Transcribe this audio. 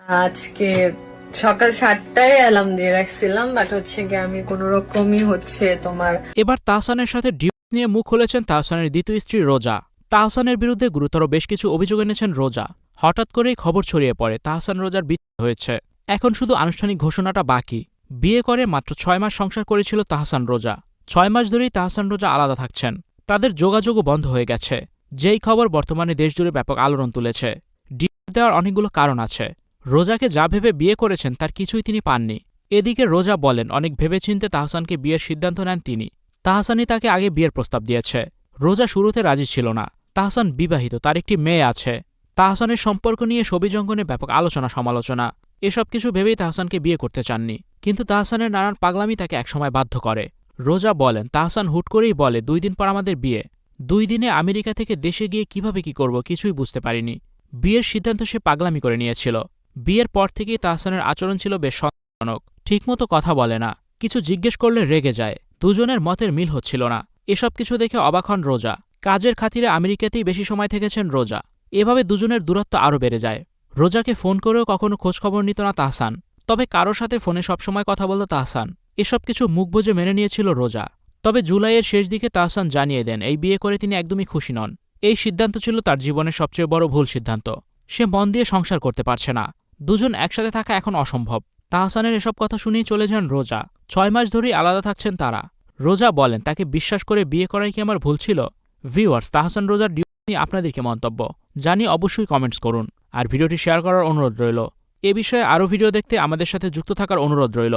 আজকে সকাল 7টায় অ্যালার্ম দিয়ে রাখছিলাম, বাট হচ্ছে কি আমি কোনো রকমই তোমার। এবার তাহসানের সাথে ডিভোর্স নিয়ে মুখ খুলেছেন তাহসানের দ্বিতীয় স্ত্রী রোজা। তাহসানের বিরুদ্ধে গুরুতর বেশ কিছু অভিযোগ এনেছেন রোজা। হঠাৎ করেই খবর ছড়িয়ে পড়ে তাহসান রোজার বিচ্ছেদ হয়েছে। এখন শুধু আনুষ্ঠানিক ঘোষণাটা বাকি। বিয়ে করে মাত্র 6 মাস সংসার করেছিল তাহসান রোজা। 6 মাস ধরেই তাহসান রোজা আলাদা থাকছেন। তাদের যোগাযোগও বন্ধ হয়ে গেছে। যেই খবর বর্তমানে দেশজুড়ে ব্যাপক আলোড়ন তুলেছে। ডিভোর্স দেওয়ার অনেকগুলো কারণ আছে। রোজাকে যা ভেবে বিয়ে করেছেন তার কিছুই তিনি পাননি। এদিকে রোজা বলেন অনেক ভেবেচিন্তে তাহসানকে বিয়ের সিদ্ধান্ত নেন তিনি। তাহসানই তাকে আগে বিয়ের প্রস্তাব দিয়েছে। রোজা শুরুতে রাজি ছিল না। তাহসান বিবাহিত, তার একটি মেয়ে আছে। তাহসানের সম্পর্ক নিয়ে ছবিজঙ্গনে ব্যাপক আলোচনা সমালোচনা। এসব কিছু ভেবেই তাহসানকে বিয়ে করতে চাননি। কিন্তু তাহসানের নানান পাগলামি তাকে একসময় বাধ্য করে। রোজা বলেন তাহসান হুট করেই বলে 2 দিন পর আমাদের বিয়ে। 2 দিনে আমেরিকা থেকে দেশে গিয়ে কিভাবে কি করব কিছুই বুঝতে পারিনি। বিয়ের সিদ্ধান্ত সে পাগলামি করে নিয়েছিল। বিয়ের পর থেকেই তাহসানের আচরণ ছিল বেশ সন্দেহজনক। ঠিকমতো কথা বলে না, কিছু জিজ্ঞেস করলে রেগে যায়। দুজনের মতের মিল হচ্ছিল না। এসব কিছু দেখে অবাক হন রোজা। কাজের খাতিরে আমেরিকাতেই বেশি সময় থেকেছেন রোজা। এভাবে দুজনের দূরত্ব আরও বেড়ে যায়। রোজাকে ফোন করেও কখনো খোঁজখবর নিত না তাহসান। তবে কারোর সাথে ফোনে সবসময় কথা বলত তাহসান। এসব কিছু মুখ বুজে মেনে নিয়েছিল রোজা। তবে জুলাইয়ের শেষ দিকে তাহসান জানিয়ে দেন এই বিয়ে করে তিনি একদমই খুশি নন। এই সিদ্ধান্ত ছিল তার জীবনের সবচেয়ে বড় ভুল সিদ্ধান্ত। সে মন দিয়ে সংসার করতে পারছে না। দুজন একসাথে থাকা এখন অসম্ভব। তাহসানের এসব কথা শুনেই চলে যান রোজা। 6 মাস ধরেই আলাদা থাকছেন তারা। রোজা বলেন তাকে বিশ্বাস করে বিয়ে করাই কি আমার ভুল ছিল? ভিউয়ার্স, তাহসান রোজার ডিভোর্স নিয়ে আপনাদের কি মন্তব্য জানিয়ে অবশ্যই কমেন্টস করুন। আর ভিডিওটি শেয়ার করার অনুরোধ রইল। এ বিষয়ে আরও ভিডিও দেখতে আমাদের সাথে যুক্ত থাকার অনুরোধ রইল।